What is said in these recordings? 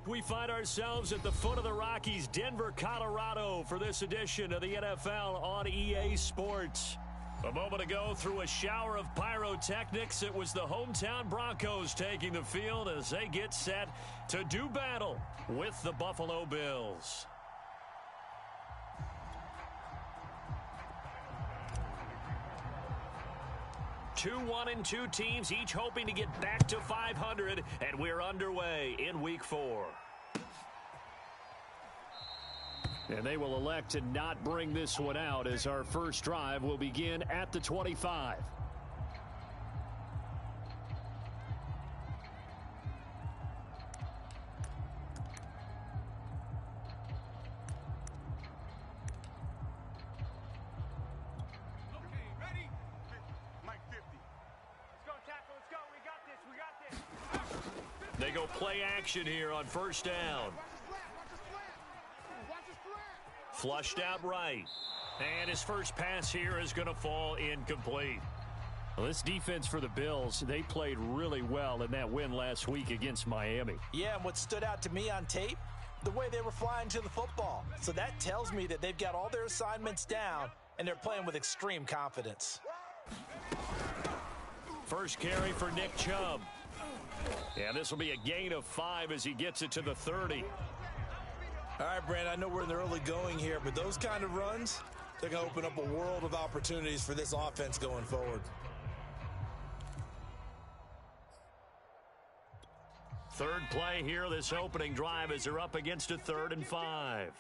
We find ourselves at the foot of the Rockies, Denver, Colorado, for this edition of the NFL on EA Sports. A moment ago, through a shower of pyrotechnics, it was the hometown Broncos taking the field as they get set to do battle with the Buffalo Bills. Two 1-2 teams, each hoping to get back to 500, and we're underway in Week 4. And they will elect to not bring this one out as our first drive will begin at the 25. They go play action here on first down. Flushed out right. And his first pass here is going to fall incomplete. Well, this defense for the Bills, they played really well in that win last week against Miami. Yeah, and what stood out to me on tape, the way they were flying to the football. So that tells me that they've got all their assignments down, and they're playing with extreme confidence. First carry for Nick Chubb. Yeah, this will be a gain of 5 as he gets it to the 30. All right, Brandon, I know we're in the early going here, but those kind of runs, they're going to open up a world of opportunities for this offense going forward. Third play here, this opening drive as they're up against a 3rd and 5.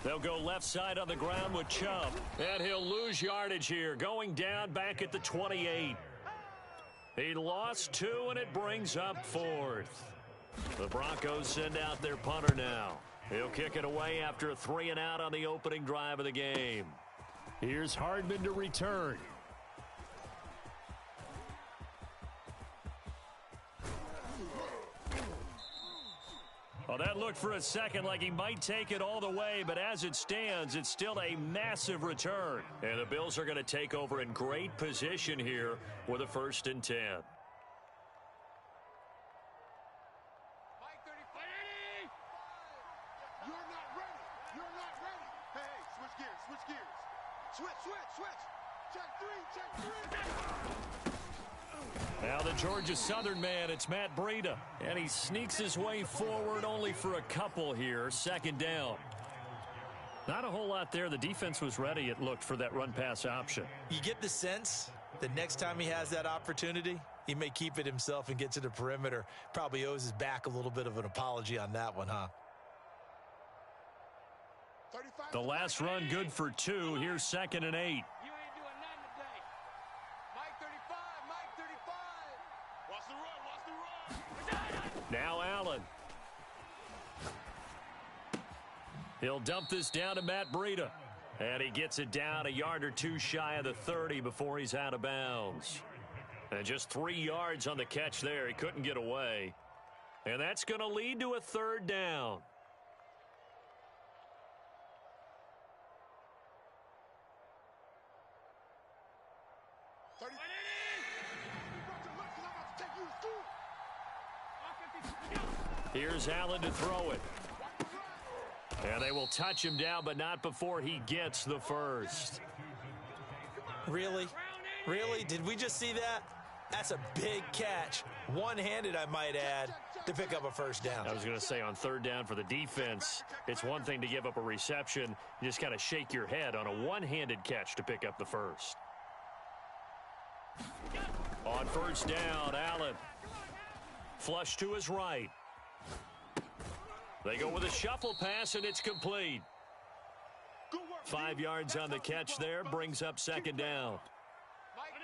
They'll go left side on the ground with Chubb. And he'll lose yardage here, going down back at the 28. He lost 2, and it brings up 4th. The Broncos send out their punter now. He'll kick it away after a 3-and-out on the opening drive of the game. Here's Hardman to return. Well, that looked for a second like he might take it all the way, but as it stands, it's still a massive return. And the Bills are going to take over in great position here with a 1st and 10. Now the Georgia Southern man, it's Matt Breida. And he sneaks his way forward only for a couple here. 2nd down. Not a whole lot there. The defense was ready, it looked, for that run-pass option. You get the sense that next time he has that opportunity, he may keep it himself and get to the perimeter. Probably owes his back a little bit of an apology on that one, huh? The last run good for 2. Here's 2nd and 8. Now Allen. He'll dump this down to Matt Breida. And he gets it down a yard or 2 shy of the 30 before he's out of bounds. And just 3 yards on the catch there. He couldn't get away. And that's going to lead to a 3rd down. Here's Allen to throw it. And they will touch him down, but not before he gets the first. Really? Really? Did we just see that? That's a big catch. One-handed, I might add, to pick up a 1st down. I was going to say, on 3rd down for the defense, it's one thing to give up a reception. You just got to shake your head on a one-handed catch to pick up the first. On 1st down, Allen. Flush to his right. They go with a shuffle pass, and it's complete. 5 yards on the catch there, brings up 2nd down.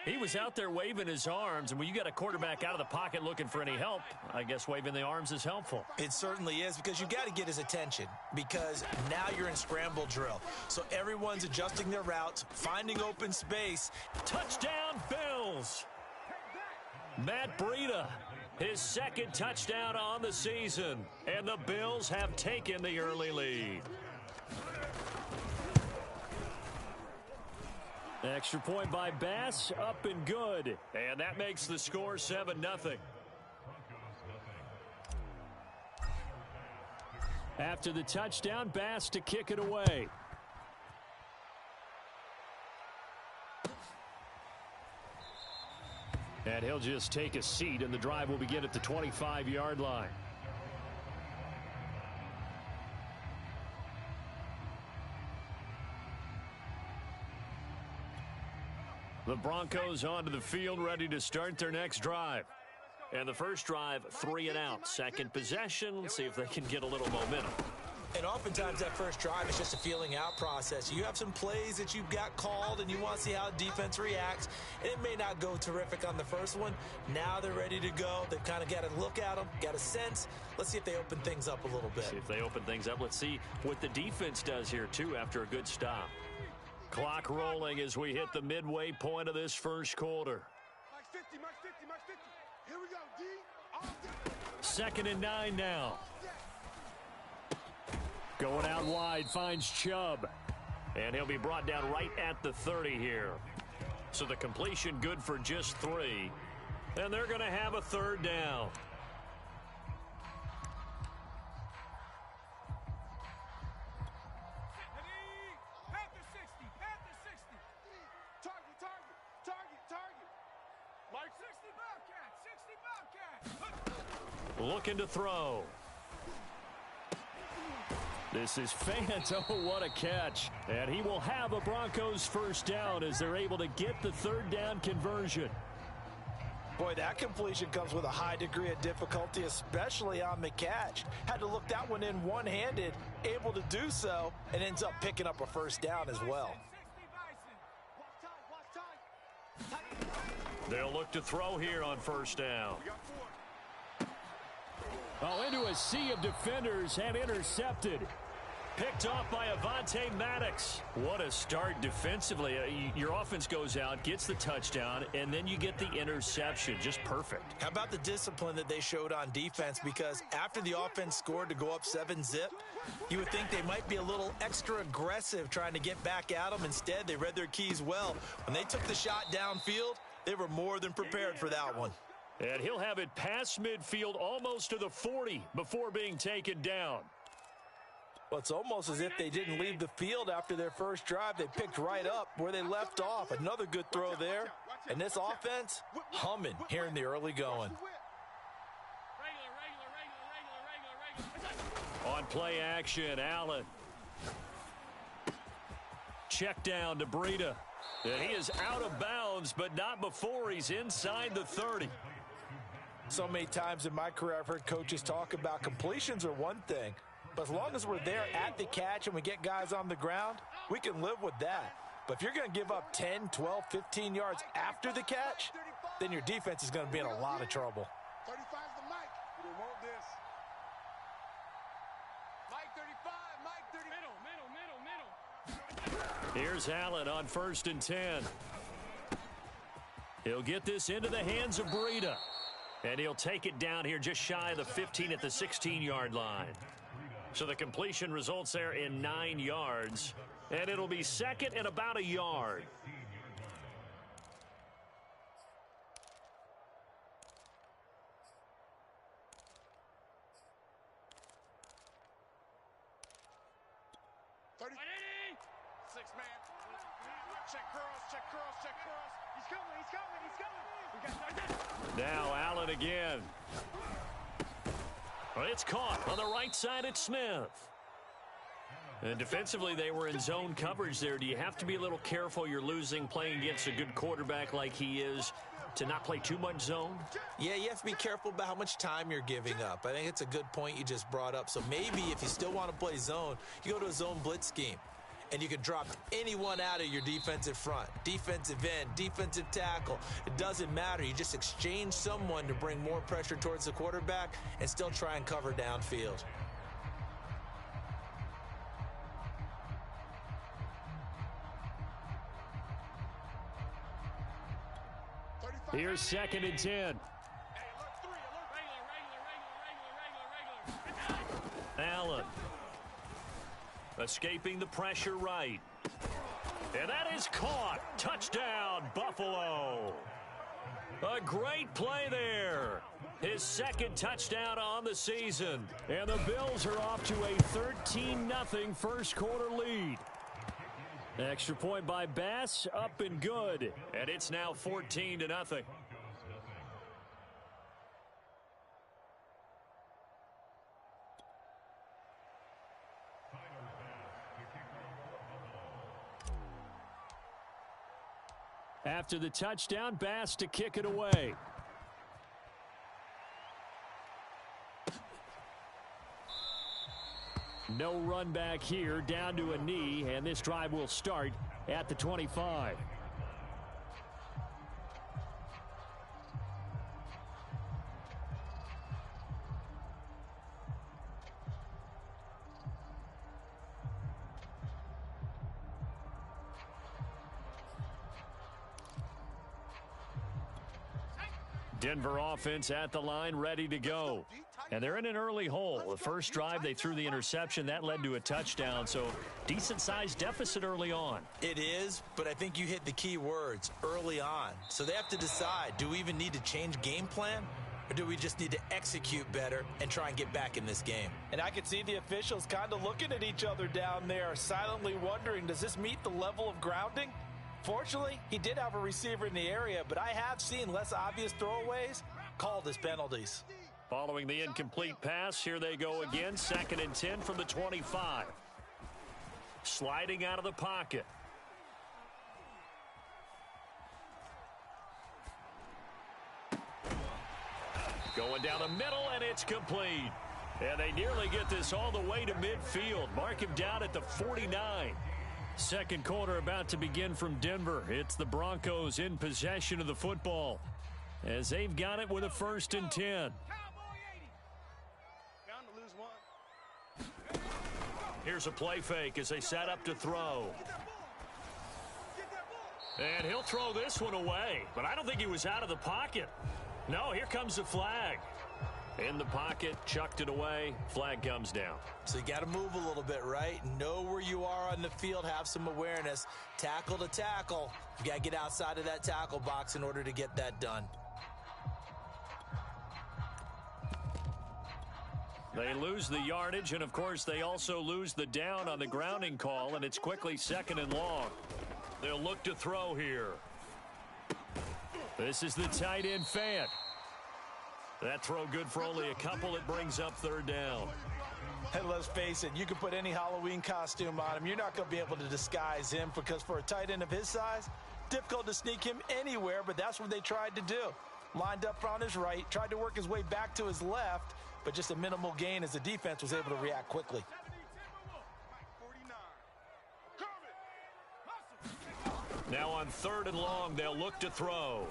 He was out there waving his arms, and when you got a quarterback out of the pocket looking for any help, I guess waving the arms is helpful. It certainly is, because you got to get his attention, because now you're in scramble drill. So everyone's adjusting their routes, finding open space. Touchdown, Bills! Matt Breida, his 2nd touchdown on the season, and the Bills have taken the early lead. Extra point by Bass, up and good. And that makes the score 7-0. After the touchdown, Bass to kick it away. And he'll just take a seat, and the drive will begin at the 25-yard line. The Broncos onto the field, ready to start their next drive. And the first drive, 3 and out. Second possession, let's see if they can get a little momentum. And oftentimes that first drive is just a feeling out process. You have some plays that you've got called and you want to see how the defense reacts. And it may not go terrific on the first one. Now they're ready to go. They've kind of got to look at them, got a sense. Let's see if they open things up a little bit. See if they open things up. Let's see what the defense does here, too, after a good stop. Clock rolling as we hit the midway point of this first quarter. Max 50, Max 50, Max 50. Here we go, D. 2nd and 9 now. Going out wide, finds Chubb. And he'll be brought down right at the 30 here. So the completion good for just 3. And they're going to have a 3rd down. Looking to throw. This is Fant. Oh, what a catch. And he will have a Broncos first down as they're able to get the 3rd down conversion. Boy, that completion comes with a high degree of difficulty, especially on the catch. Had to look that one in one-handed, able to do so, and ends up picking up a first down as well. They'll look to throw here on first down. Oh, into a sea of defenders and intercepted. Picked off by Avonte Maddox. What a start defensively. Your offense goes out, gets the touchdown, and then you get the interception. Just perfect. How about the discipline that they showed on defense? Because after the offense scored to go up 7-zip, you would think they might be a little extra aggressive trying to get back at them. Instead, they read their keys well. When they took the shot downfield, they were more than prepared for that one. And he'll have it past midfield almost to the 40 before being taken down. Well, it's almost as if they didn't leave the field after their first drive. They picked right up where they left off. Another good throw there. And this offense, humming here in the early going. On play action, Allen. Check down to Breida. And he is out of bounds, but not before he's inside the 30. So many times in my career, I've heard coaches talk about completions are one thing, but as long as we're there at the catch and we get guys on the ground, we can live with that. But if you're going to give up 10, 12, 15 yards after the catch, then your defense is going to be in a lot of trouble. 35's the mic. We want this. Mike 35, Mike 30. Middle. Here's Allen on 1st and 10. He'll get this into the hands of Breida. And he'll take it down here just shy of the 15 at the 16-yard line. So the completion results there in 9 yards. And it'll be 2nd and about a yard. Now Allen again. Well, it's caught on the right side at Smith. And defensively, they were in zone coverage there. Do you have to be a little careful? You're losing playing against a good quarterback like he is to not play too much zone? Yeah, you have to be careful about how much time you're giving up. I think it's a good point you just brought up. So maybe if you still want to play zone, you go to a zone blitz scheme. And you can drop anyone out of your defensive front, defensive end, defensive tackle. It doesn't matter. You just exchange someone to bring more pressure towards the quarterback and still try and cover downfield. Here's 2nd and 10. Allen. Escaping the pressure right. And that is caught. Touchdown, Buffalo. A great play there. His second touchdown on the season. And the Bills are off to a 13-0 first quarter lead. Extra point by Bass, up and good. And it's now 14-0. After the touchdown, Bass to kick it away. No run back here, down to a knee, and this drive will start at the 25. Denver offense at the line, ready to go. And they're in an early hole. The first drive, they threw the interception. That led to a touchdown, so decent-sized deficit early on. It is, but I think you hit the key words, early on. So they have to decide, do we even need to change game plan? Or do we just need to execute better and try and get back in this game? And I could see the officials kind of looking at each other down there, silently wondering, does this meet the level of grounding? Fortunately, he did have a receiver in the area, but I have seen less obvious throwaways called as penalties. Following the incomplete pass, here they go again. 2nd and 10 from the 25. Sliding out of the pocket. Going down the middle, and it's complete. And they nearly get this all the way to midfield. Mark him down at the 49. Second quarter about to begin from Denver. It's the Broncos in possession of the football as they've got it with a 1st and 10. Here's a play fake as they set up to throw. And he'll throw this one away, but I don't think he was out of the pocket. No, here comes the flag. In the pocket, chucked it away, flag comes down. So you got to move a little bit, right? Know where you are on the field, have some awareness. Tackle to tackle. You got to get outside of that tackle box in order to get that done. They lose the yardage, and of course they also lose the down on the grounding call, and it's quickly 2nd and long. They'll look to throw here. This is the tight end Fant. That throw good for only a couple. It brings up 3rd down. And let's face it, you can put any Halloween costume on him. You're not going to be able to disguise him because for a tight end of his size, difficult to sneak him anywhere, but that's what they tried to do. Lined up on his right, tried to work his way back to his left, but just a minimal gain as the defense was able to react quickly. Now on 3rd and long, they'll look to throw.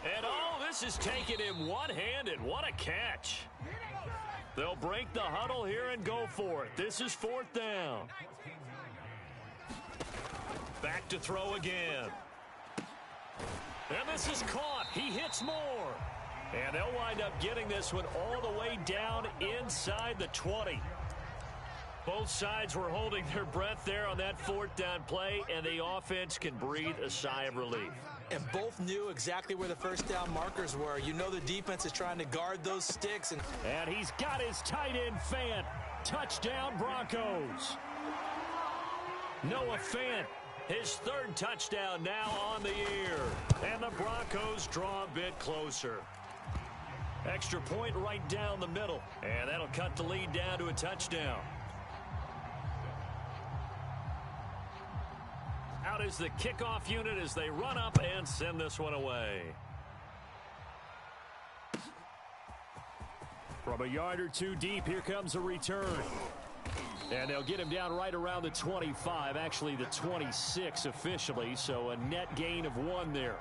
And oh, this is taken in one-handed. What a catch. They'll break the huddle here and go for it. This is 4th down. Back to throw again. And this is caught. He hits more. And they'll wind up getting this one all the way down inside the 20. Both sides were holding their breath there on that 4th down play, and the offense can breathe a sigh of relief. And both knew exactly where the 1st down markers were. You know the defense is trying to guard those sticks. And he's got his tight end Fant. Touchdown Broncos. Noah Fant, his 3rd touchdown now on the year. And the Broncos draw a bit closer. Extra point right down the middle. And that'll cut the lead down to a touchdown. Out is the kickoff unit as they run up and send this one away. From a yard or two deep, here comes a return. And they'll get him down right around the 25, actually the 26 officially, so a net gain of 1 there.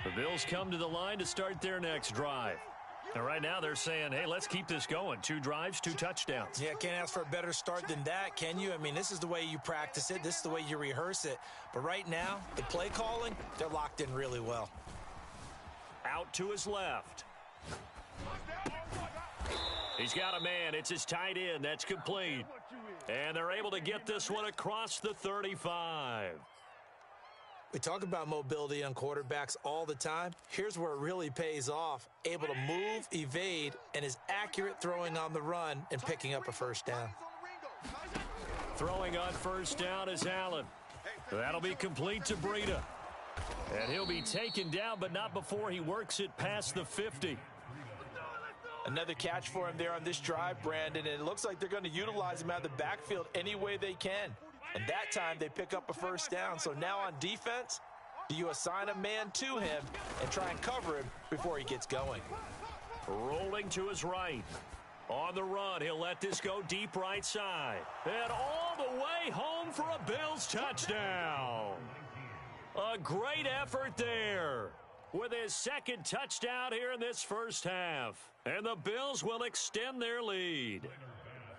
The Bills come to the line to start their next drive. And right now they're saying, hey, let's keep this going. 2 drives, 2 touchdowns. Yeah, can't ask for a better start than that, can you? I mean, this is the way you practice it. This is the way you rehearse it. But right now, the play calling, they're locked in really well. Out to his left. He's got a man. It's his tight end. That's complete. And they're able to get this one across the 35. We talk about mobility on quarterbacks all the time. Here's where it really pays off. Able to move, evade, and is accurate throwing on the run and picking up a first down. Throwing on first down is Allen. That'll be complete to Breida. And he'll be taken down, but not before he works it past the 50. Another catch for him there on this drive, Brandon, and it looks like they're going to utilize him out of the backfield any way they can. And that time they pick up a first down. So now on defense, do you assign a man to him and try and cover him before he gets going? Rolling to his right. On the run, he'll let this go deep right side. And all the way home for a Bills touchdown. A great effort there with his second touchdown here in this first half. And the Bills will extend their lead.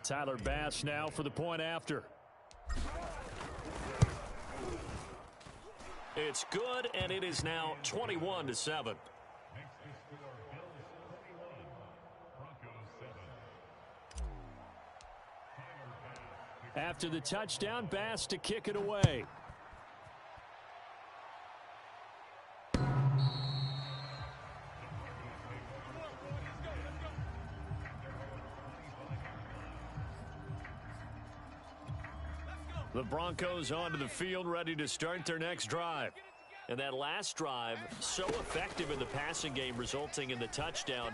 Tyler Bass now for the point after. It's good, and it is now 21-7. After the touchdown, Bass to kick it away. The Broncos onto the field, ready to start their next drive. And that last drive, so effective in the passing game, resulting in the touchdown.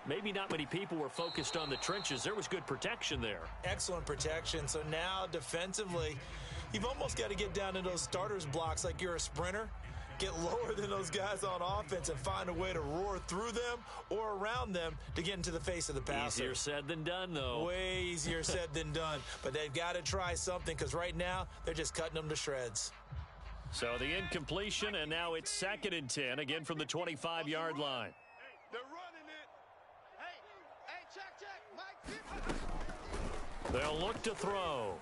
Maybe not many people were focused on the trenches. There was good protection there. Excellent protection. So now defensively, you've almost got to get down to those starters blocks like you're a sprinter. Get lower than those guys on offense and find a way to roar through them or around them to get into the face of the passer. Easier said than done, though. Way easier said than done. But they've got to try something because right now they're just cutting them to shreds. So the incompletion, and now it's 2nd and 10, again from the 25-yard line. They're running it. Hey, check. They'll look to throw.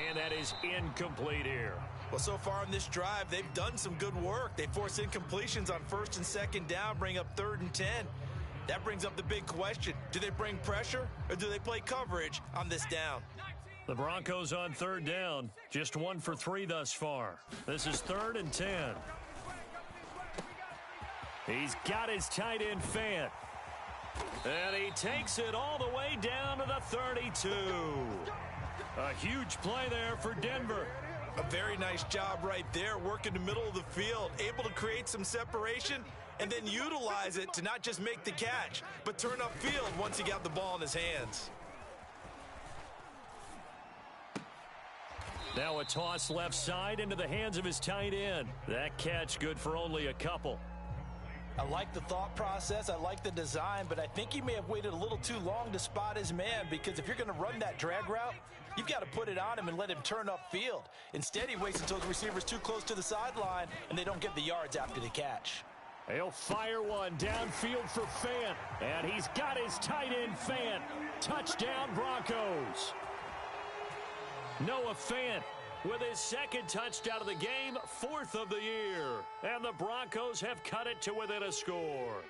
And that is incomplete here. Well, so far in this drive, they've done some good work. They force incompletions on 1st and 2nd down, bring up 3rd and 10. That brings up the big question. Do they bring pressure or do they play coverage on this down? The Broncos on 3rd down. Just 1 for 3 thus far. This is 3rd and 10. He's got his tight end Fant. And he takes it all the way down to the 32. A huge play there for Denver. A very nice job right there, working the middle of the field, able to create some separation and then utilize it to not just make the catch, but turn upfield once he got the ball in his hands. Now a toss left side into the hands of his tight end. That catch good for only a couple. I like the thought process. I like the design, but I think he may have waited a little too long to spot his man because if you're going to run that drag route, you've got to put it on him and let him turn upfield. Instead, he waits until the receiver's too close to the sideline and they don't get the yards after the catch. He'll fire one downfield for Fant. And he's got his tight end Fant. Touchdown Broncos. Noah Fant with his 2nd touchdown of the game, 4th of the year. And the Broncos have cut it to within a score.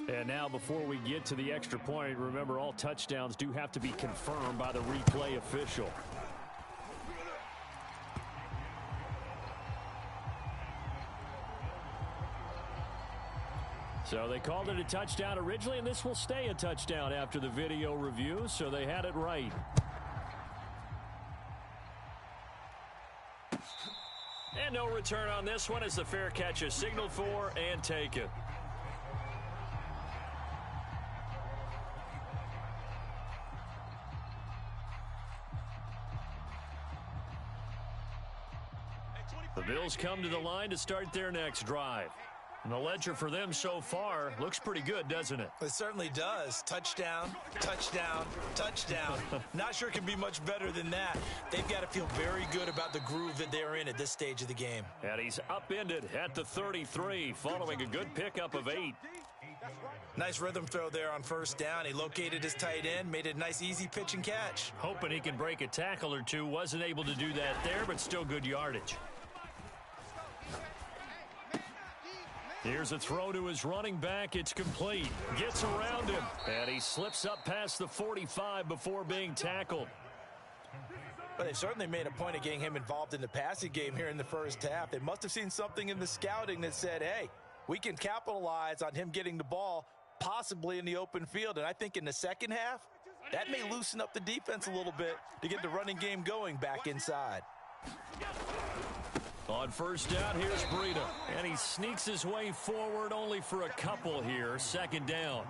And now before we get to the extra point, remember all touchdowns do have to be confirmed by the replay official. So they called it a touchdown originally, and this will stay a touchdown after the video review, so they had it right. And no return on this one as the fair catch is signaled for and taken. The Bills come to the line to start their next drive. And the ledger for them so far looks pretty good, doesn't it? It certainly does. Touchdown, touchdown, touchdown. Not sure it can be much better than that. They've got to feel very good about the groove that they're in at this stage of the game. And he's upended at the 33 following a good pickup of 8. Nice rhythm throw there on 1st down. He located his tight end, made it a nice easy pitch and catch. Hoping he can break a tackle or two. Wasn't able to do that there, but still good yardage. Here's a throw to his running back. It's complete. Gets around him. And he slips up past the 45 before being tackled. But they certainly made a point of getting him involved in the passing game here in the first half. They must have seen something in the scouting that said, hey, we can capitalize on him getting the ball possibly in the open field. And I think in the second half, that may loosen up the defense a little bit to get the running game going back inside. On first down, here's Breida. And he sneaks his way forward only for a couple here. Second down.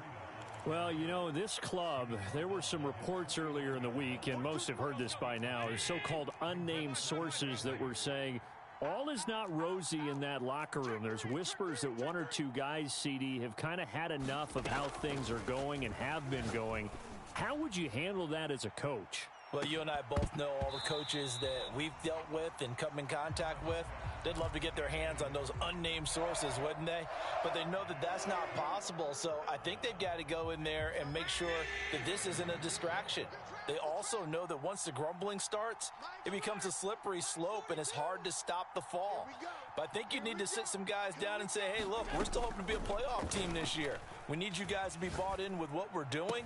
Well, you know, this club, there were some reports earlier in the week, and most have heard this by now, so-called unnamed sources that were saying all is not rosy in that locker room. There's whispers that one or two guys, CD, have kind of had enough of how things are going and have been going. How would you handle that as a coach? Well, you and I both know all the coaches that we've dealt with and come in contact with. They'd love to get their hands on those unnamed sources, wouldn't they? But they know that that's not possible, so I think they've got to go in there and make sure that this isn't a distraction. They also know that once the grumbling starts, it becomes a slippery slope and it's hard to stop the fall. But I think you need to sit some guys down and say, hey, look, we're still hoping to be a playoff team this year. We need you guys to be bought in with what we're doing.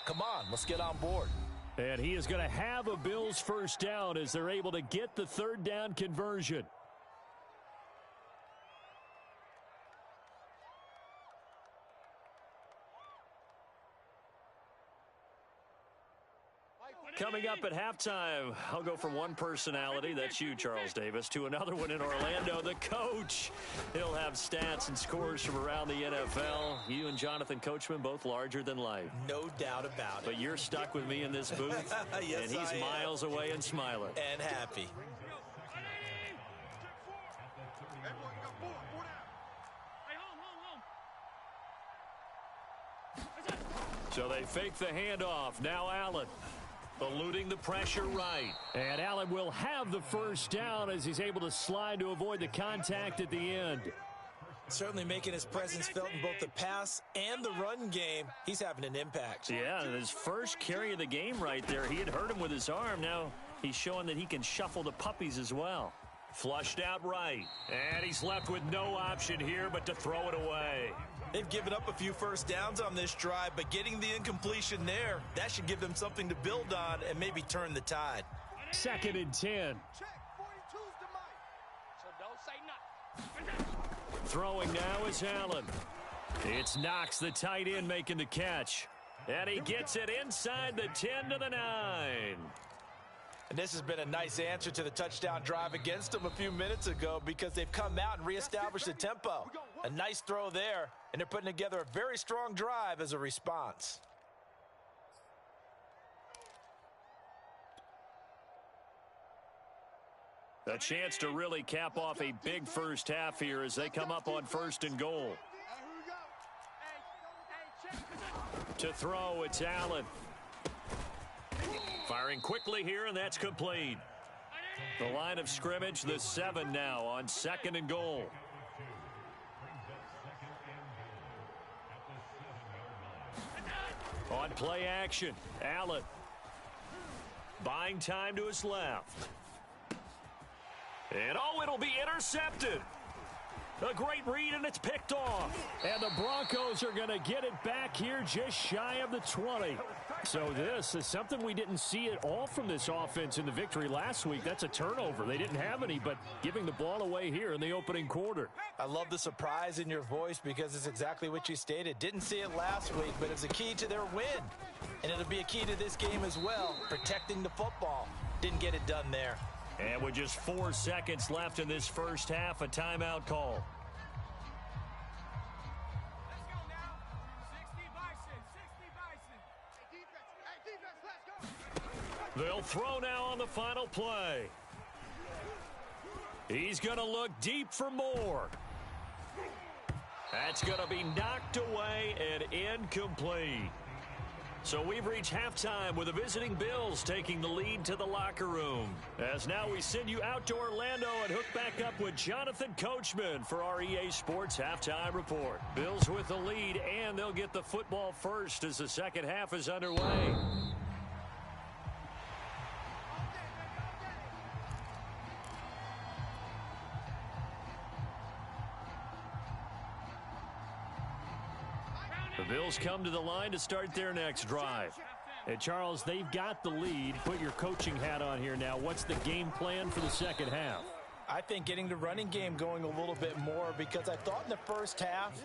Come on, let's get on board. And he is going to have a Bills first down as they're able to get the third down conversion. Coming up at halftime, I'll go from one personality, that's you, Charles Davis, to another one in Orlando, the coach. He'll have stats and scores from around the NFL. You and Jonathan Coachman, both larger than life. No doubt about it. But you're stuck with me in this booth, yes, and he's miles away and smiling. And happy. So they fake the handoff. Now Allen. Eluding the pressure right. And Allen will have the first down as he's able to slide to avoid the contact at the end. Certainly making his presence felt in both the pass and the run game. He's having an impact. Yeah, and his first carry of the game right there. He had hurt him with his arm. Now he's showing that he can shuffle the puppies as well. Flushed out right. And he's left with no option here but to throw it away. They've given up a few first downs on this drive, but getting the incompletion there, that should give them something to build on and maybe turn the tide. 2nd and 10. Check, 42's the mic. So don't say nothing. Throwing now is Allen. It's Knox, the tight end, making the catch. And he gets it inside the 10 to the 9. And this has been a nice answer to the touchdown drive against them a few minutes ago because they've come out and reestablished the tempo. A nice throw there, and they're putting together a very strong drive as a response. A chance to really cap off a big first half here as they come up on 1st and goal. To throw, it's Allen. Firing quickly here, and that's complete. The line of scrimmage, the 7 now on 2nd and goal. On play action, Allen. Buying time to his left. And oh, it'll be intercepted. A great read, and it's picked off. And the Broncos are going to get it back here just shy of the 20. So this is something we didn't see at all from this offense in the victory last week. That's a turnover. They didn't have any, but giving the ball away here in the opening quarter. I love the surprise in your voice because it's exactly what you stated. Didn't see it last week, but it's a key to their win. And it'll be a key to this game as well, protecting the football. Didn't get it done there. And with just 4 seconds left in this first half, a timeout call. Let's go now. 60 Bison, 60 Bison. Hey, defense, let's go. They'll throw now on the final play. He's going to look deep for more. That's going to be knocked away and incomplete. So we've reached halftime with the visiting Bills taking the lead to the locker room. As now we send you out to Orlando and hook back up with Jonathan Coachman for our EA Sports Halftime Report. Bills with the lead, and they'll get the football first as the second half is underway. The Bills come to the line to start their next drive. And Charles, they've got the lead. Put your coaching hat on here now. What's the game plan for the second half? I think getting the running game going a little bit more, because I thought in the first half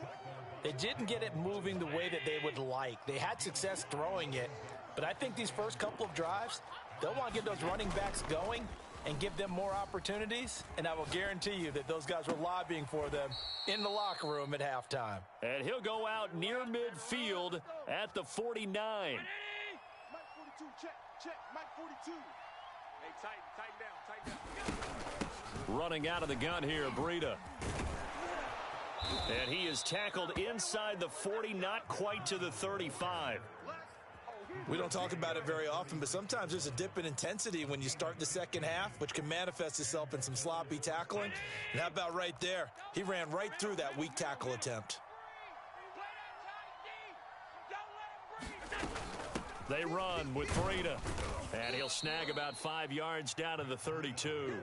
they didn't get it moving the way that they would like. They had success throwing it, but I think these first couple of drives, they'll want to get those running backs going and give them more opportunities, and I will guarantee you that those guys were lobbying for them in the locker room at halftime. And he'll go out near midfield at the 49. Mike 42, check, Mike 42. Hey, tighten down. Running out of the gun here, Breida. And he is tackled inside the 40, not quite to the 35. We don't talk about it very often, but sometimes there's a dip in intensity when you start the second half, which can manifest itself in some sloppy tackling. And how about right there? He ran right through that weak tackle attempt. They run with Breida. And he'll snag about 5 yards down to the 32.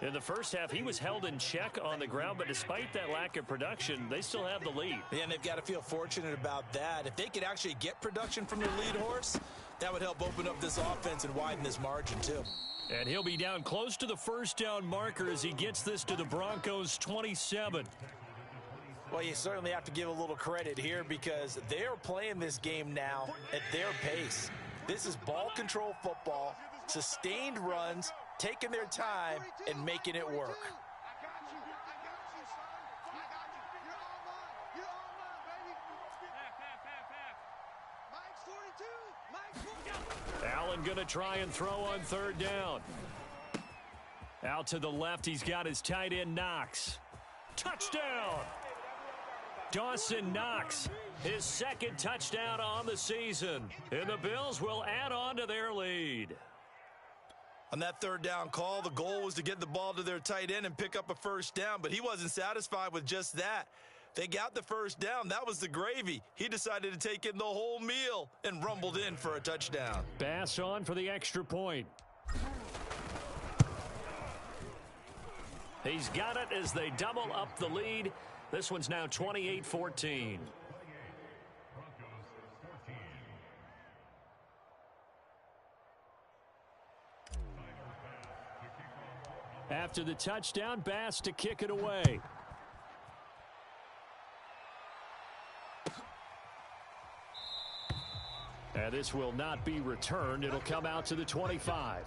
In the first half, he was held in check on the ground, but despite that lack of production, they still have the lead. Yeah, and they've got to feel fortunate about that. If they could actually get production from their lead horse, that would help open up this offense and widen this margin, too. And he'll be down close to the first down marker as he gets this to the Broncos' 27. Well, you certainly have to give a little credit here because they're playing this game now at their pace. This is ball control football, sustained runs, taking their time and making it work. I got you, son. I got you. You're all mine, baby. Mike's 42. Allen going to try and throw on third down. Out to the left, he's got his tight end, Knox. Touchdown! Dawson Knox, his second touchdown on the season. And the Bills will add on to their lead. On that third down call, the goal was to get the ball to their tight end and pick up a first down, but he wasn't satisfied with just that. They got the first down. That was the gravy. He decided to take in the whole meal and rumbled in for a touchdown. Bass on for the extra point. He's got it as they double up the lead. This one's now 28-14. After the touchdown, Bass to kick it away. And this will not be returned. It'll come out to the 25.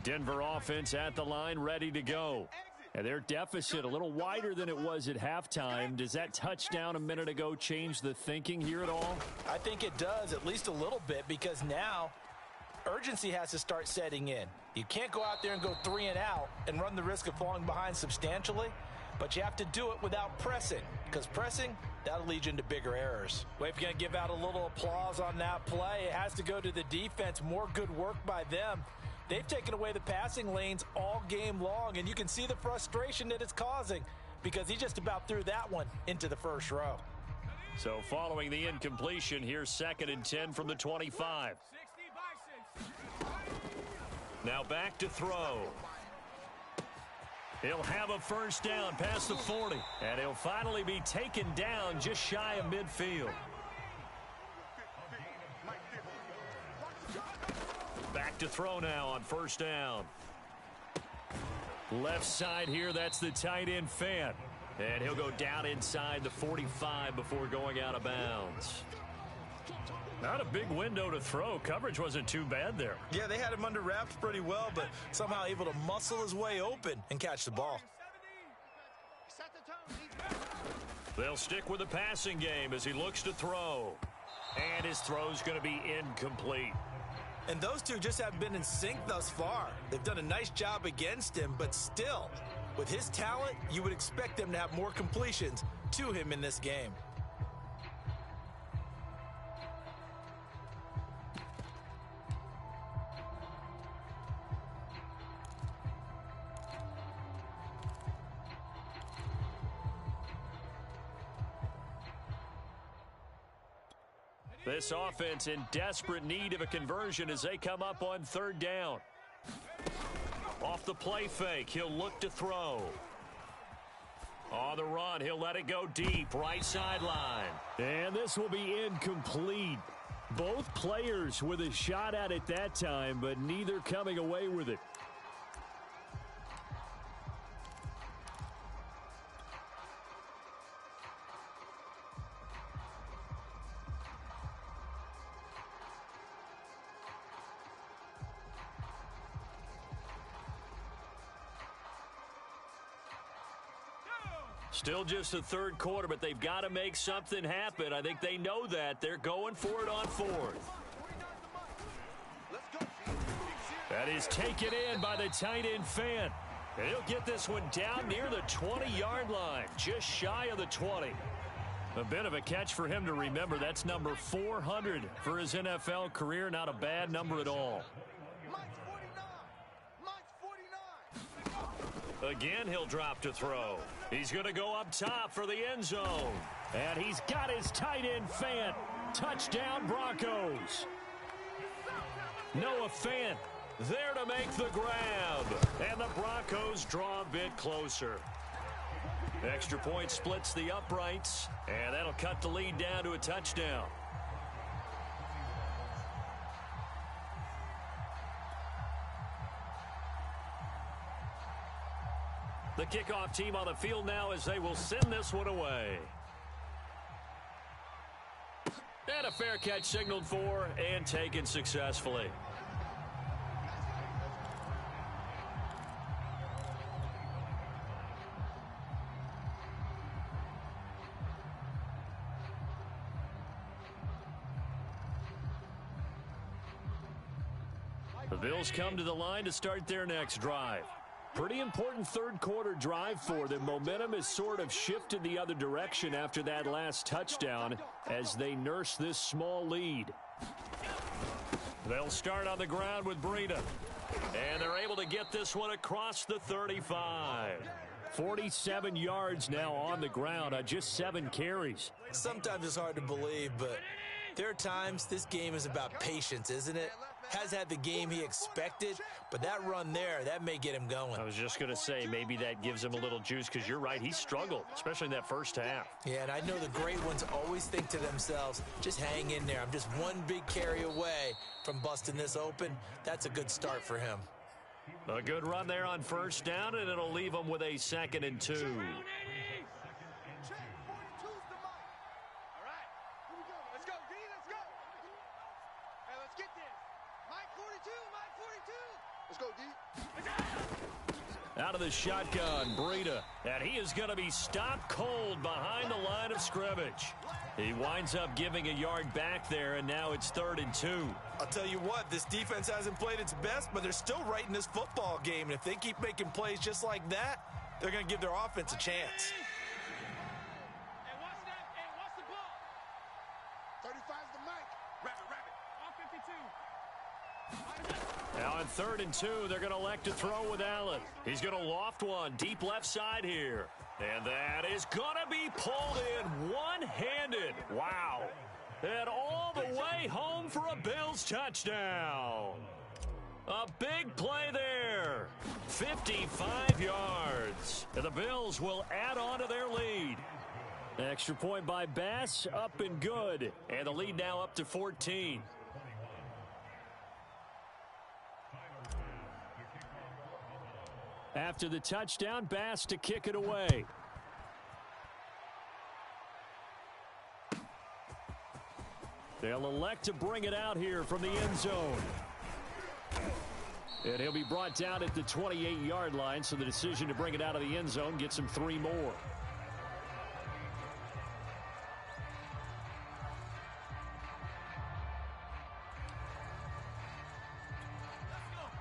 Denver offense at the line, ready to go. And their deficit a little wider than it was at halftime. Does that touchdown a minute ago change the thinking here at all? I think it does, at least a little bit, because now urgency has to start setting in. You can't go out there and go 3 and out and run the risk of falling behind substantially, but you have to do it without pressing, because pressing, that'll lead you into bigger errors. Well, if you're going to give out a little applause on that play, it has to go to the defense. More good work by them. They've taken away the passing lanes all game long, and you can see the frustration that it's causing because he just about threw that one into the first row. So following the incompletion, here's 2nd and 10 from the 25. 60 Bison. Now back to throw. He'll have a first down past the 40, and he'll finally be taken down just shy of midfield. Back to throw now on first down. Left side here, that's the tight end Fant. And he'll go down inside the 45 before going out of bounds. Not a big window to throw. Coverage wasn't too bad there. Yeah, they had him under wraps pretty well, but somehow able to muscle his way open and catch the ball. 70. Set the tone. They'll stick with the passing game as he looks to throw. And his throw's going to be incomplete. And those two just haven't been in sync thus far. They've done a nice job against him, but still, with his talent, you would expect them to have more completions to him in this game. This offense in desperate need of a conversion as they come up on third down. Off the play fake, he'll look to throw. On the run, he'll let it go deep, right sideline. And this will be incomplete. Both players with a shot at it that time, but neither coming away with it. Still just the third quarter, but they've got to make something happen. I think they know that. They're going for it on fourth. That is taken in by the tight end Fant. And he'll get this one down near the 20-yard line, just shy of the 20. A bit of a catch for him to remember. That's number 400 for his NFL career. Not a bad number at all. Again, he'll drop to throw. He's going to go up top for the end zone. And he's got his tight end Fant. Touchdown Broncos. Noah Fant there to make the grab. And the Broncos draw a bit closer. Extra point splits the uprights. And that'll cut the lead down to a touchdown. The kickoff team on the field now as they will send this one away. And a fair catch signaled for and taken successfully. The Bills come to the line to start their next drive. Pretty important third quarter drive for them. Momentum has sort of shifted the other direction after that last touchdown as they nurse this small lead. They'll start on the ground with Breida. And they're able to get this one across the 35. 47 yards now on the ground on just 7 carries. Sometimes it's hard to believe, but there are times this game is about patience, isn't it? Has had the game he expected, but that run there, that may get him going. I was just going to say, maybe that gives him a little juice because you're right, he struggled, especially in that first half. Yeah, and I know the great ones always think to themselves, just hang in there. I'm just one big carry away from busting this open. That's a good start for him. A good run there on first down, and it'll leave him with a 2nd and 2. Out of the shotgun, Breida. And he is going to be stopped cold behind the line of scrimmage. He winds up giving a yard back there, and now it's 3rd and 2. I'll tell you what, this defense hasn't played its best, but they're still right in this football game. And if they keep making plays just like that, they're going to give their offense a chance. Now on 3rd and 2, they're going to elect to throw with Allen. He's going to loft one deep left side here. And that is going to be pulled in one-handed. Wow. And all the way home for a Bills touchdown. A big play there. 55 yards. And the Bills will add on to their lead. Extra point by Bass, up and good. And the lead now up to 14. After the touchdown, Bass to kick it away. They'll elect to bring it out here from the end zone. And he'll be brought down at the 28-yard line, so the decision to bring it out of the end zone gets him 3 more.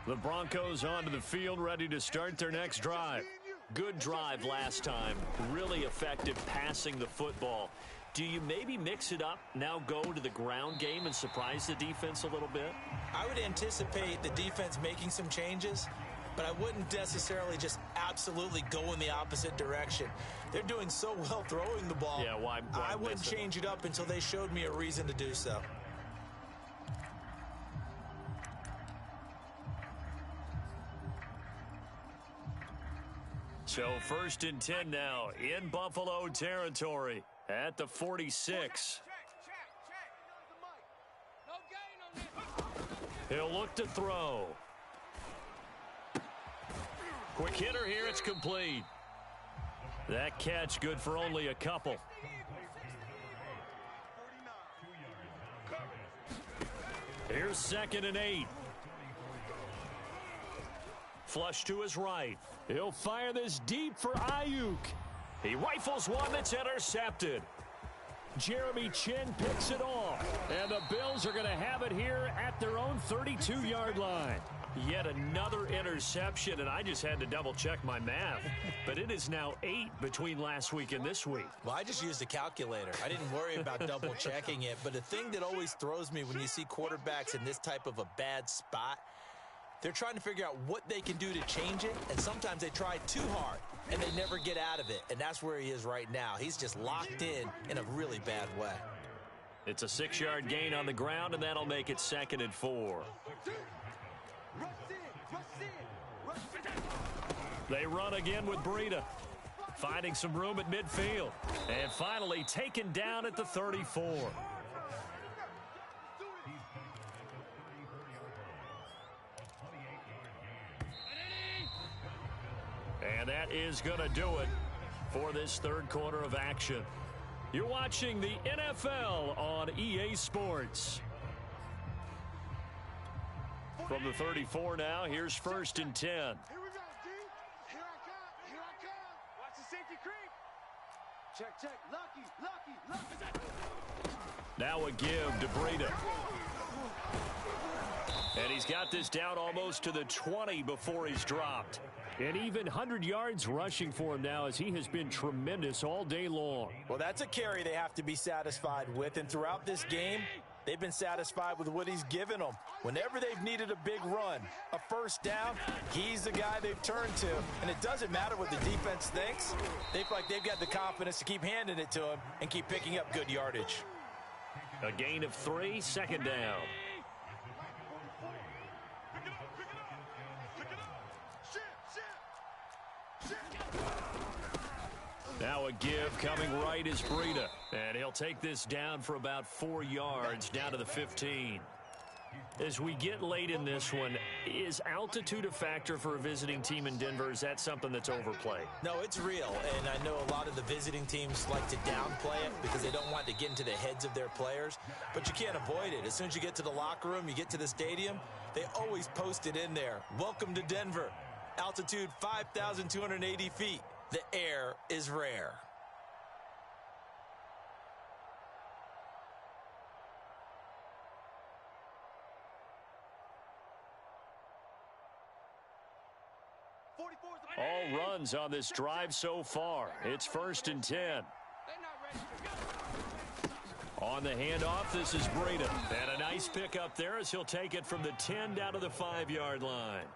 The Broncos onto the field, ready to start their next drive. Good drive last time. Really effective passing the football. Do you maybe mix it up, now go to the ground game and surprise the defense a little bit? I would anticipate the defense making some changes. but I wouldn't necessarily just absolutely go in the opposite direction. They're doing so well throwing the ball. Yeah, why I wouldn't change it up until they showed me a reason to do so. So 1st and 10 now in Buffalo territory at the 46. He'll look to throw. Quick hitter here, it's complete. That catch good for only a couple. Here's 2nd and 8. Flush to his right. He'll fire this deep for Ayuk. He rifles one that's intercepted. Jeremy Chin picks it off. And the Bills are going to have it here at their own 32-yard line. Yet another interception, and I just had to double-check my math. But it is now 8 between last week and this week. Well, I just used a calculator. I didn't worry about double-checking it. But the thing that always throws me when you see quarterbacks in this type of a bad spot, they're trying to figure out what they can do to change it, and sometimes they try too hard, and they never get out of it. And that's where he is right now. He's just locked in a really bad way. It's a 6-yard gain on the ground, and that'll make it 2nd and 4. They run again with Breida, finding some room at midfield, and finally taken down at the 34. And that is going to do it for this 3rd quarter of action. You're watching the NFL on EA Sports. From the 34 now, here's 1st and 10. Here we go, D. Here I come. Here I come. Watch the safety creep. Check. Lucky. Now a give to Breida. And he's got this down almost to the 20 before he's dropped. And even 100 yards rushing for him now, as he has been tremendous all day long. Well, that's a carry they have to be satisfied with. And throughout this game, they've been satisfied with what he's given them. Whenever they've needed a big run, a 1st down, he's the guy they've turned to. And it doesn't matter what the defense thinks. They feel like they've got the confidence to keep handing it to him and keep picking up good yardage. A gain of 3, 2nd down. Now a give coming right is Breida. And he'll take this down for about 4 yards, down to the 15. As we get late in this one, is altitude a factor for a visiting team in Denver? Is that something that's overplayed? No, it's real, and I know a lot of the visiting teams like to downplay it because they don't want to get into the heads of their players, but you can't avoid it. As soon as you get to the locker room, you get to the stadium, they always post it in there. Welcome to Denver. Altitude 5,280 feet. The air is rare. All runs on this drive so far. It's 1st and 10. On the handoff, this is Breida. And a nice pickup there as he'll take it from the 10 down to the 5-yard line.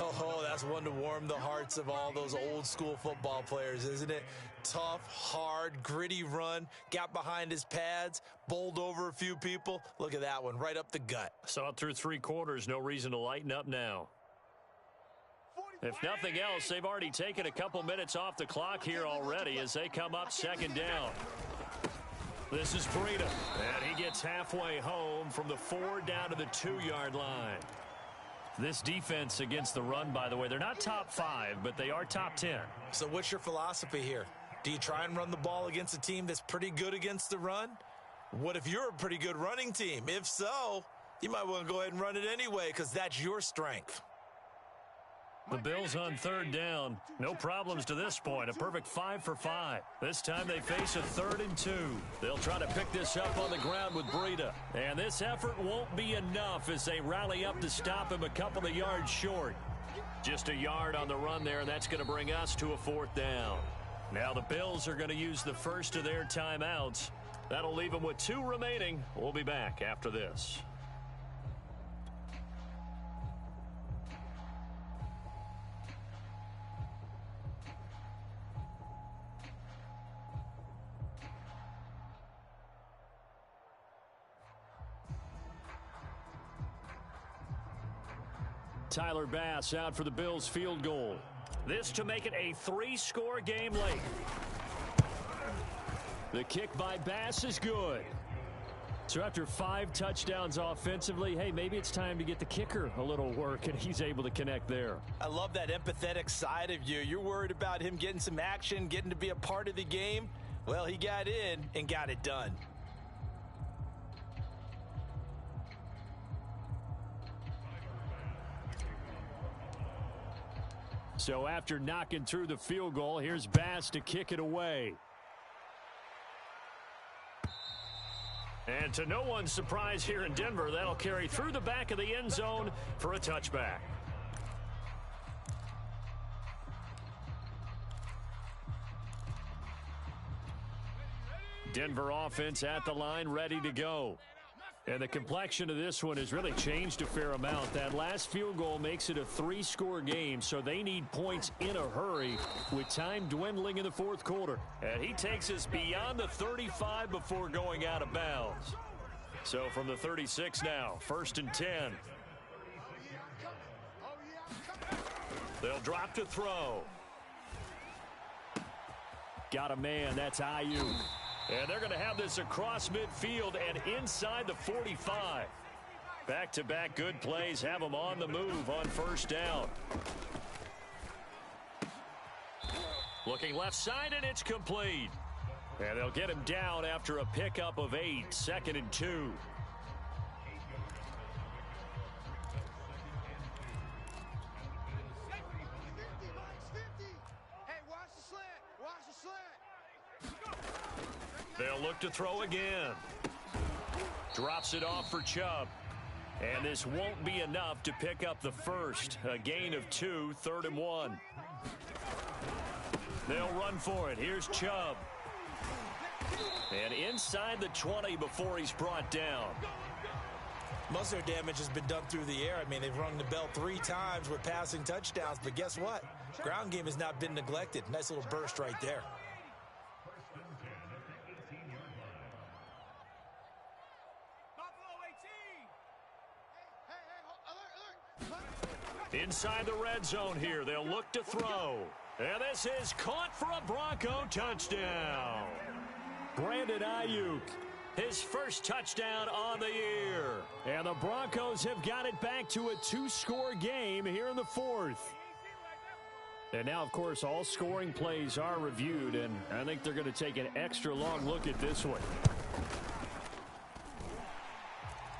Oh, that's one to warm the hearts of all those old school football players, isn't it? Tough, hard, gritty run, got behind his pads, bowled over a few people. Look at that one, right up the gut. Saw it through 3 quarters, no reason to lighten up now. If nothing else, they've already taken a couple minutes off the clock here already as they come up 2nd down. This is Breida, and he gets halfway home from the 4 down to the 2-yard line. This defense against the run, by the way, they're not top 5, but they are top 10. So what's your philosophy here? Do you try and run the ball against a team that's pretty good against the run? What if you're a pretty good running team? If so, you might want to go ahead and run it anyway because that's your strength. The Bills on 3rd down. No problems to this point. A perfect 5 for 5. This time they face a 3rd and 2. They'll try to pick this up on the ground with Breida. And this effort won't be enough as they rally up to stop him a couple of yards short. Just a yard on the run there, and that's going to bring us to a 4th down. Now the Bills are going to use the first of their timeouts. That'll leave them with 2 remaining. We'll be back after this. Tyler Bass out for the Bills field goal. This to make it a 3-score game late. The kick by Bass is good. So after 5 touchdowns offensively, hey, maybe it's time to get the kicker a little work, and he's able to connect there. I love that empathetic side of you. You're worried about him getting some action, getting to be a part of the game. Well, he got in and got it done. So after knocking through the field goal, here's Bass to kick it away. And to no one's surprise here in Denver, that'll carry through the back of the end zone for a touchback. Denver offense at the line, ready to go. And the complexion of this one has really changed a fair amount. That last field goal makes it a 3-score game, so they need points in a hurry with time dwindling in the fourth quarter. And he takes us beyond the 35 before going out of bounds. So from the 36 now, 1st and 10. They'll drop to throw. Got a man, that's Ayuk. And they're going to have this across midfield and inside the 45. Back-to-back good plays have them on the move on 1st down. Looking left side, and it's complete. And they'll get him down after a pickup of 8, 2nd and 2. They'll look to throw again. Drops it off for Chubb. And this won't be enough to pick up the first. A gain of 2, 3rd and 1. They'll run for it. Here's Chubb. And inside the 20 before he's brought down. Most of their damage has been done through the air. I mean, they've rung the bell 3 times with passing touchdowns, but guess what? Ground game has not been neglected. Nice little burst right there. Inside the red zone here, they'll look to throw. And this is caught for a Bronco touchdown. Brandon Ayuk, his first touchdown on the year. And the Broncos have got it back to a 2-score game here in the 4th. And now, of course, all scoring plays are reviewed, and I think they're going to take an extra long look at this one.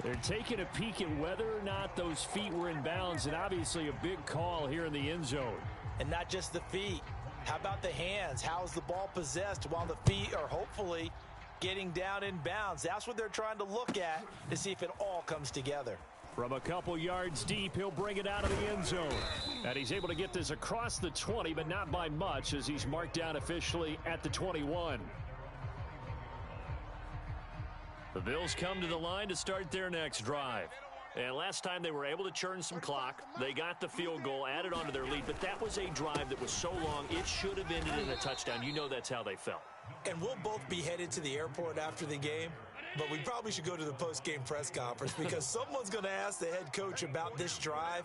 They're taking a peek at whether or not those feet were in bounds, and obviously a big call here in the end zone. And not just the feet. How about the hands? How's the ball possessed while the feet are hopefully getting down in bounds? That's what they're trying to look at to see if it all comes together. From a couple yards deep, he'll bring it out of the end zone. And he's able to get this across the 20, but not by much, as he's marked down officially at the 21. The Bills come to the line to start their next drive. And last time they were able to churn some clock. They got the field goal, added on to their lead, but that was a drive that was so long, it should have ended in a touchdown. You know that's how they felt. And we'll both be headed to the airport after the game, but we probably should go to the post-game press conference because someone's going to ask the head coach about this drive,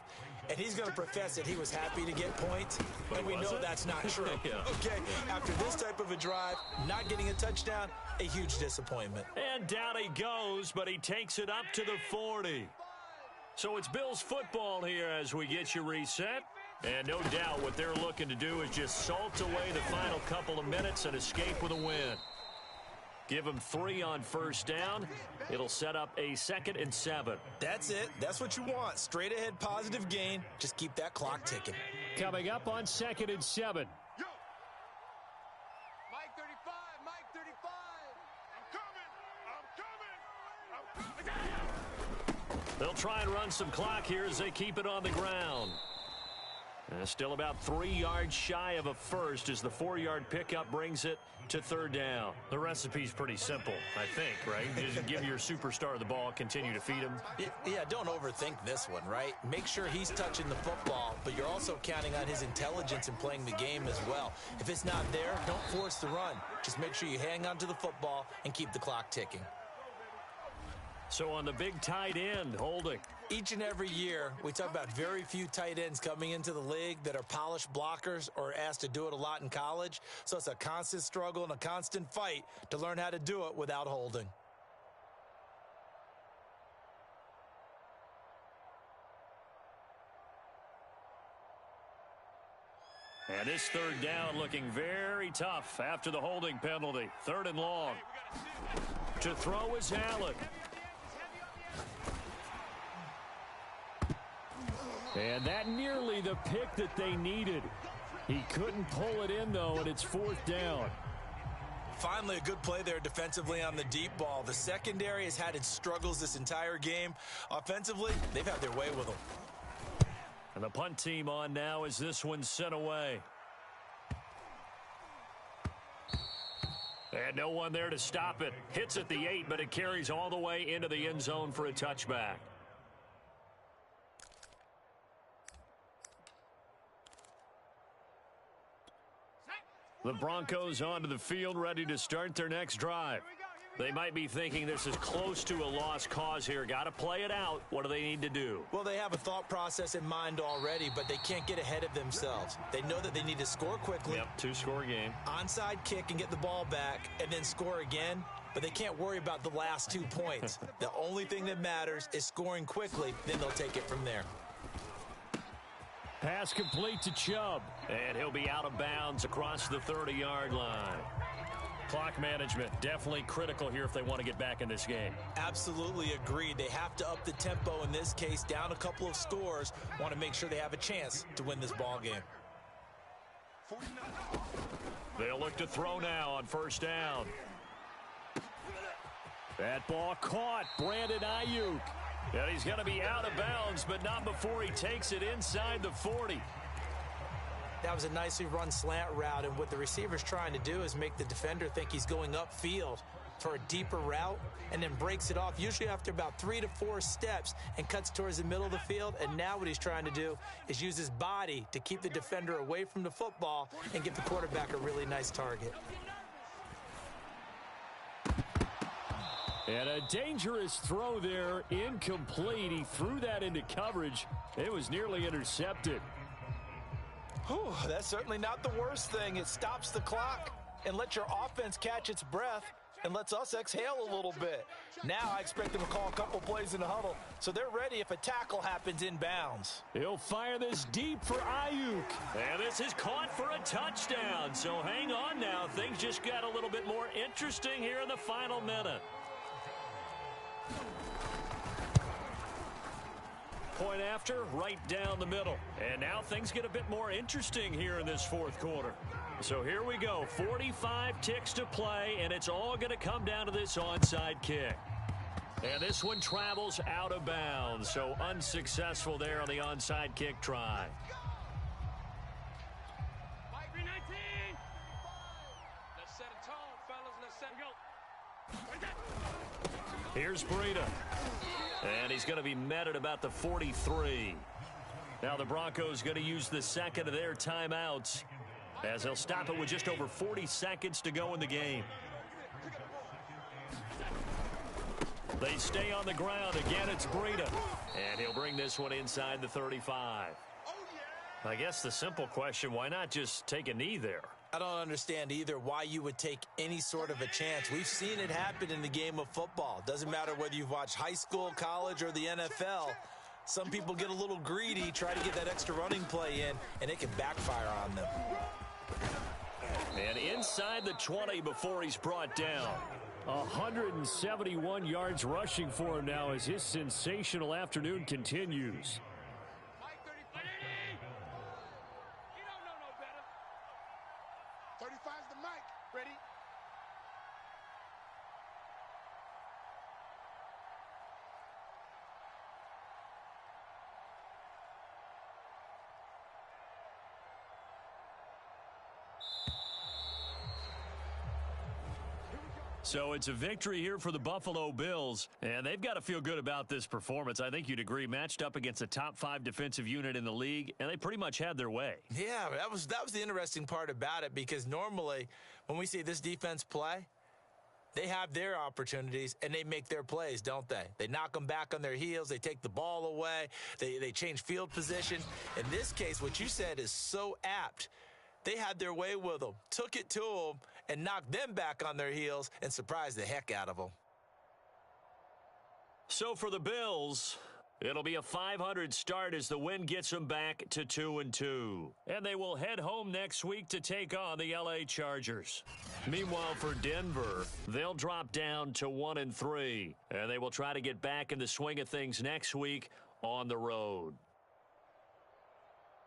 and he's going to profess that he was happy to get points, and we know that's not true. Yeah. Okay, after this type of a drive, not getting a touchdown, a huge disappointment. And down he goes, but he takes it up to the 40. So it's Bills football here as we get you reset. And no doubt what they're looking to do is just salt away the final couple of minutes and escape with a win. Give them 3 on 1st down. It'll set up a 2nd and 7. That's it. That's what you want. Straight ahead positive gain. Just keep that clock ticking. Coming up on 2nd and 7. Mike 35, Mike 35. I'm coming. They'll try and run some clock here as they keep it on the ground. Still about 3 yards shy of a first as the 4-yard pickup brings it to 3rd down. The recipe's pretty simple, I think, right? Just give your superstar the ball, continue to feed him. Yeah, don't overthink this one, right? Make sure he's touching the football, but you're also counting on his intelligence in playing the game as well. If it's not there, don't force the run. Just make sure you hang on to the football and keep the clock ticking. So on the big tight end, holding. Each and every year, we talk about very few tight ends coming into the league that are polished blockers or asked to do it a lot in college. So it's a constant struggle and a constant fight to learn how to do it without holding. And this third down looking very tough after the holding penalty. 3rd and long. To throw is Allen. And that nearly the pick that they needed. He couldn't pull it in, though, and it's 4th down. Finally, a good play there defensively on the deep ball. The secondary has had its struggles this entire game. Offensively, they've had their way with them. And the punt team on now as this one sent away. And no one there to stop it. Hits at the 8, but it carries all the way into the end zone for a touchback. The Broncos onto the field, ready to start their next drive. They might be thinking this is close to a lost cause here. Got to play it out. What do they need to do? Well, they have a thought process in mind already, but they can't get ahead of themselves. They know that they need to score quickly. Yep, 2-score game. Onside kick and get the ball back and then score again, but they can't worry about the last 2 points. The only thing that matters is scoring quickly, then they'll take it from there. Pass complete to Chubb. And he'll be out of bounds across the 30-yard line. Clock management definitely critical here if they want to get back in this game. Absolutely agreed. They have to up the tempo in this case, down a couple of scores. Want to make sure they have a chance to win this ball game. They'll look to throw now on 1st down. That ball caught. Brandon Ayuk. And he's going to be out of bounds, but not before he takes it inside the 40. That was a nicely run slant route, and what the receiver's trying to do is make the defender think he's going upfield for a deeper route and then breaks it off, usually after about 3 to 4 steps, and cuts towards the middle of the field. And now what he's trying to do is use his body to keep the defender away from the football and give the quarterback a really nice target. And a dangerous throw there, incomplete. He threw that into coverage. It was nearly intercepted. Whew, that's certainly not the worst thing. It stops the clock and lets your offense catch its breath and lets us exhale a little bit. Now I expect them to call a couple plays in the huddle, so they're ready if a tackle happens in bounds. He'll fire this deep for Ayuk. And this is caught for a touchdown. So hang on now. Things just got a little bit more interesting here in the final minute. Point after, right down the middle. And now things get a bit more interesting here in this 4th quarter. So here we go. 45 ticks to play, and it's all going to come down to this onside kick. And this one travels out of bounds, so unsuccessful there on the onside kick try. Let's set a tone, fellas. Let's set go. Here's Breida. And he's going to be met at about the 43. Now the Broncos going to use the second of their timeouts as they'll stop it with just over 40 seconds to go in the game. They stay on the ground. Again, it's Breida. And he'll bring this one inside the 35. I guess the simple question, why not just take a knee there? I don't understand either why you would take any sort of a chance. We've seen it happen in the game of football. Doesn't matter whether you've watched high school, college, or the NFL. Some people get a little greedy, try to get that extra running play in, and it can backfire on them. And inside the 20 before he's brought down. 171 yards rushing for him now as his sensational afternoon continues. Mike 35. You don't know no better. 35's the mic. Ready? So it's a victory here for the Buffalo Bills, and they've got to feel good about this performance. I think you'd agree, matched up against a top 5 defensive unit in the league, and they pretty much had their way. Yeah, that was the interesting part about it, because normally when we see this defense play, They have their opportunities, and they make their plays, don't they? They knock them back on their heels. They take the ball away. They change field position. In this case, what you said is so apt. They had their way with them, took it to them, and knocked them back on their heels and surprised the heck out of them. So for the Bills, it'll be a .500 start as the win gets them back to 2-2. And they will head home next week to take on the L.A. Chargers. Meanwhile, for Denver, they'll drop down to 1-3. And they will try to get back in the swing of things next week on the road.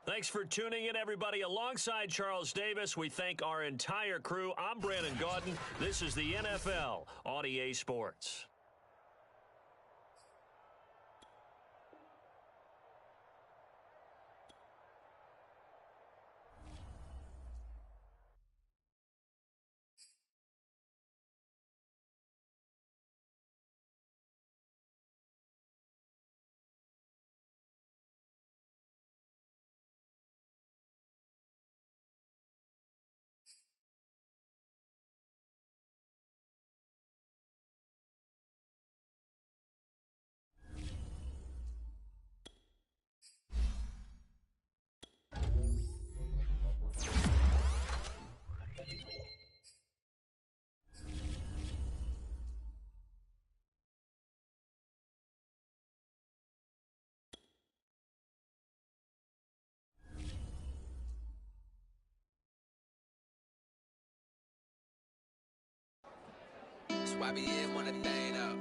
Thanks for tuning in, everybody. Alongside Charles Davis, we thank our entire crew. I'm Brandon Gaudin. This is the NFL on EA Sports. YBN want a thing up.